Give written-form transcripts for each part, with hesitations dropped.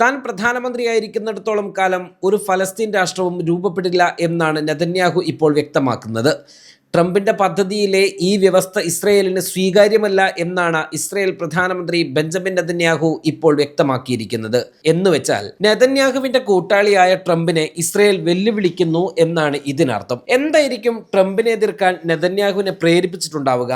താൻ പ്രധാനമന്ത്രിയായിരിക്കുന്നിടത്തോളം കാലം ഒരു ഫലസ്തീൻ രാഷ്ട്രവും രൂപപ്പെടില്ല എന്നാണ് നെതന്യാഹു ഇപ്പോൾ വ്യക്തമാക്കുന്നത്. ട്രംപിന്റെ പദ്ധതിയിലെ ഈ വ്യവസ്ഥ ഇസ്രയേലിന് സ്വീകാര്യമല്ല എന്നാണ് ഇസ്രയേൽ പ്രധാനമന്ത്രി ബെഞ്ചമിൻ നെതന്യാഹു ഇപ്പോൾ വ്യക്തമാക്കിയിരിക്കുന്നത്. എന്നുവെച്ചാൽ നെതന്യാഹുവിന്റെ കൂട്ടാളിയായ ട്രംപിനെ ഇസ്രയേൽ വെല്ലുവിളിക്കുന്നു എന്നാണ് ഇതിനർത്ഥം. എന്തായിരിക്കും ട്രംപിനെ എതിർക്കാൻ നെതന്യാഹുവിനെ പ്രേരിപ്പിച്ചിട്ടുണ്ടാവുക?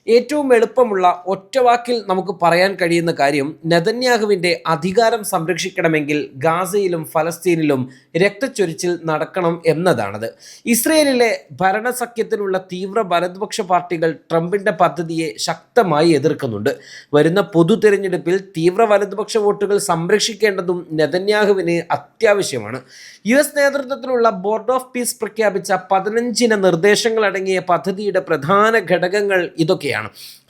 ഏറ്റവും എളുപ്പമുള്ള ഒറ്റവാക്കിൽ നമുക്ക് പറയാൻ കഴിയുന്ന കാര്യം, നെതന്യാഹുവിന്റെ അധികാരം സംരക്ഷിക്കണമെങ്കിൽ ഗാസയിലും ഫലസ്തീനിലും രക്തച്ചൊരിച്ചിൽ നടക്കണം എന്നതാണത്. ഇസ്രയേലിലെ ഭരണസഖ്യത്തിലുള്ള തീവ്ര വലതുപക്ഷ പാർട്ടികൾ ട്രംപിന്റെ പദ്ധതിയെ ശക്തമായി എതിർക്കുന്നുണ്ട്. വരുന്ന പൊതു തെരഞ്ഞെടുപ്പിൽ തീവ്ര വലതുപക്ഷ വോട്ടുകൾ സംരക്ഷിക്കേണ്ടതും നെതന്യാഹുവിന് അത്യാവശ്യമാണ്. US നേതൃത്വത്തിലുള്ള ബോർഡ് ഓഫ് പീസ് പ്രഖ്യാപിച്ച 15 നിർദ്ദേശങ്ങൾ അടങ്ങിയ പദ്ധതിയുടെ പ്രധാന ഘടകങ്ങൾ ഇതൊക്കെയാണ്.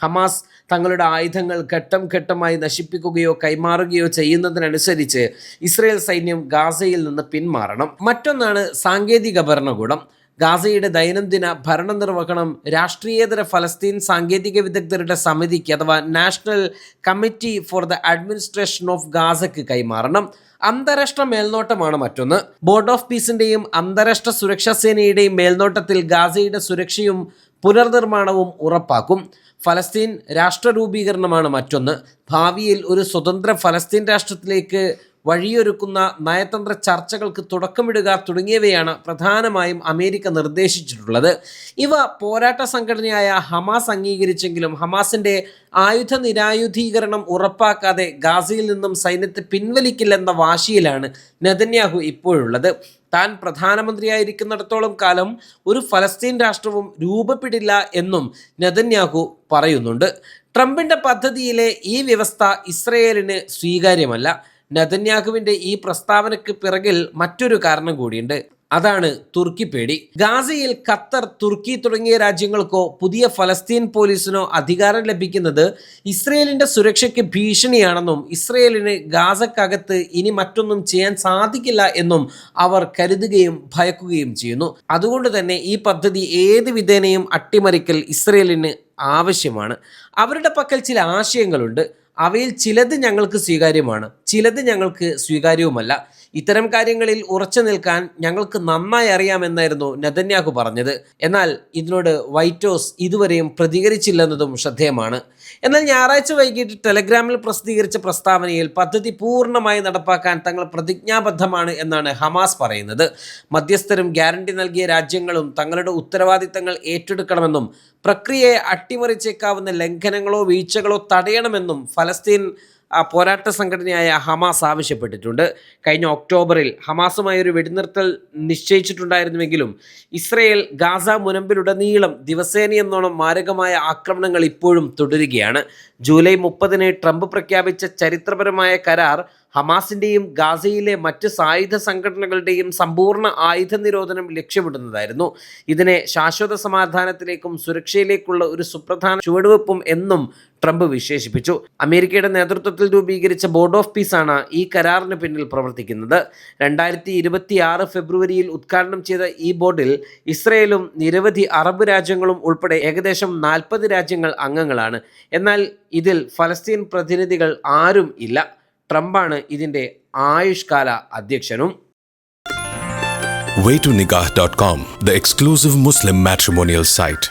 ഹമാസ് തങ്ങളുടെ ആയുധങ്ങൾ ഘട്ടം ഘട്ടമായി നശിപ്പിക്കുകയോ കൈമാറുകയോ ചെയ്യുന്നതിനനുസരിച്ച് ഇസ്രയേൽ സൈന്യം ഗാസയിൽ നിന്ന് പിന്മാറണം. മറ്റൊന്നാണ് സാങ്കേതിക ഭരണകൂടം. ഗാസയുടെ ദൈനംദിന ഭരണനിർവഹണം രാഷ്ട്രീയേതര ഫലസ്തീൻ സാങ്കേതിക വിദഗ്ധരുടെ സമിതിക്ക് അഥവാ national committee for the administration of ഗാസയ്ക്ക് കൈമാറണം. അന്താരാഷ്ട്ര മേൽനോട്ടമാണ് മറ്റൊന്ന്. ബോർഡ് ഓഫ് പീസിന്റെയും അന്താരാഷ്ട്ര സുരക്ഷാ സേനയുടെയും മേൽനോട്ടത്തിൽ ഗാസയുടെ സുരക്ഷയും പുനർനിർമ്മാണവും ഉറപ്പാക്കും. ഫലസ്തീൻ രാഷ്ട്രരൂപീകരണമാണ് മറ്റൊന്ന്. ഭാവിയിൽ ഒരു സ്വതന്ത്ര ഫലസ്തീൻ രാഷ്ട്രത്തിലേക്ക് വഴിയൊരുക്കുന്ന നയതന്ത്ര ചർച്ചകൾക്ക് തുടക്കമിടുക തുടങ്ങിയവയാണ് പ്രധാനമായും അമേരിക്ക നിർദ്ദേശിച്ചിട്ടുള്ളത്. ഇവ പോരാട്ട സംഘടനയായ ഹമാസ് അംഗീകരിച്ചെങ്കിലും ഹമാസിന്റെ ആയുധ നിരായുധീകരണം ഉറപ്പാക്കാതെ ഗാസയിൽ നിന്നും സൈന്യത്തെ പിൻവലിക്കില്ലെന്ന വാശിയിലാണ് നെതന്യാഹു ഇപ്പോഴുള്ളത്. താൻ പ്രധാനമന്ത്രിയായിരിക്കുന്നിടത്തോളം കാലം ഒരു ഫലസ്തീൻ രാഷ്ട്രവും രൂപപ്പെടില്ല എന്നും നെതന്യാഹു പറയുന്നുണ്ട്. ട്രംപിന്റെ പദ്ധതിയിലെ ഈ വ്യവസ്ഥ ഇസ്രയേലിന് സ്വീകാര്യമല്ല. നെതന്യാഹുവിന്റെ ഈ പ്രസ്താവനയ്ക്ക് പിറകിൽ മറ്റൊരു കാരണം കൂടിയുണ്ട്. അതാണ് തുർക്കി പേടി. ഗാസയിൽ ഖത്തർ, തുർക്കി തുടങ്ങിയ രാജ്യങ്ങൾക്കോ പുതിയ ഫലസ്തീൻ പോലീസിനോ അധികാരം ലഭിക്കുന്നത് ഇസ്രയേലിന്റെ സുരക്ഷയ്ക്ക് ഭീഷണിയാണെന്നും ഇസ്രയേലിന് ഗാസക്കകത്ത് ഇനി മറ്റൊന്നും ചെയ്യാൻ സാധിക്കില്ല എന്നും അവർ കരുതുകയും ഭയക്കുകയും ചെയ്യുന്നു. അതുകൊണ്ട് തന്നെ ഈ പദ്ധതി ഏത് വിധേനയും അട്ടിമറിക്കൽ ഇസ്രയേലിന് ആവശ്യമാണ്. അവരുടെ പക്കൽ ചില ആശയങ്ങളുണ്ട്. അവയിൽ ചിലത് ഞങ്ങൾക്ക് സ്വീകാര്യമാണ്, ചിലത് ഞങ്ങൾക്ക് സ്വീകാര്യവുമല്ല. ഇത്തരം കാര്യങ്ങളിൽ ഉറച്ചു നിൽക്കാൻ ഞങ്ങൾക്ക് നന്നായി അറിയാമെന്നായിരുന്നു നെതന്യാഹു പറഞ്ഞത്. എന്നാൽ ഇതിനോട് വൈറ്റ് ഹൗസ് ഇതുവരെയും പ്രതികരിച്ചില്ലെന്നതും ശ്രദ്ധേയമാണ്. എന്നാൽ ഞായറാഴ്ച വൈകിട്ട് ടെലഗ്രാമിൽ പ്രസിദ്ധീകരിച്ച പ്രസ്താവനയിൽ പദ്ധതി പൂർണ്ണമായി നടപ്പാക്കാൻ തങ്ങൾ പ്രതിജ്ഞാബദ്ധമാണ് എന്നാണ് ഹമാസ് പറയുന്നത്. മധ്യസ്ഥരും ഗ്യാരണ്ടി നൽകിയ രാജ്യങ്ങളും തങ്ങളുടെ ഉത്തരവാദിത്തങ്ങൾ ഏറ്റെടുക്കണമെന്നും പ്രക്രിയയെ അട്ടിമറിച്ചേക്കാവുന്ന ലംഘനങ്ങളോ വീഴ്ചകളോ തടയണമെന്നും ഫലസ്തീൻ പോരാട്ട സംഘടനയായ ഹമാസ് ആവശ്യപ്പെട്ടിട്ടുണ്ട്. കഴിഞ്ഞ ഒക്ടോബറിൽ ഹമാസുമായി ഒരു വെടിനിർത്തൽ നിശ്ചയിച്ചിട്ടുണ്ടായിരുന്നുവെങ്കിലും ഇസ്രയേൽ ഗാസ മുനമ്പിലുടനീളം ദിവസേനയെന്നോണം മാരകമായ ആക്രമണങ്ങൾ ഇപ്പോഴും തുടരുകയാണ്. ജൂലൈ 30 ട്രംപ് പ്രഖ്യാപിച്ച ചരിത്രപരമായ കരാർ ഹമാസിന്റെയും ഗാസയിലെ മറ്റ് സായുധ സംഘടനകളുടെയും സമ്പൂർണ്ണ ആയുധ നിരോധനം ലക്ഷ്യമിടുന്നതായിരുന്നു. ഇതിനെ ശാശ്വത സമാധാനത്തിലേക്കും സുരക്ഷയിലേക്കുള്ള ഒരു സുപ്രധാന ചുവടുവെപ്പും എന്നും ട്രംപ് വിശേഷിപ്പിച്ചു. അമേരിക്കയുടെ നേതൃത്വത്തിൽ രൂപീകരിച്ച ബോർഡ് ഓഫ് പീസാണ് ഈ കരാറിന് പിന്നിൽ പ്രവർത്തിക്കുന്നത്. 2026 ഫെബ്രുവരിയിൽ ഉദ്ഘാടനം ചെയ്ത ഈ ബോർഡിൽ ഇസ്രയേലും നിരവധി അറബ് രാജ്യങ്ങളും ഉൾപ്പെടെ ഏകദേശം 40 രാജ്യങ്ങൾ അംഗങ്ങളാണ്. എന്നാൽ ഇതിൽ ഫലസ്തീൻ പ്രതിനിധികൾ ആരും ഇല്ല. ട്രംപാണ് ഇതിന്റെ ആയുഷ്കാല അധ്യക്ഷനും. Waytonikah.com, the exclusive Muslim matrimonial site.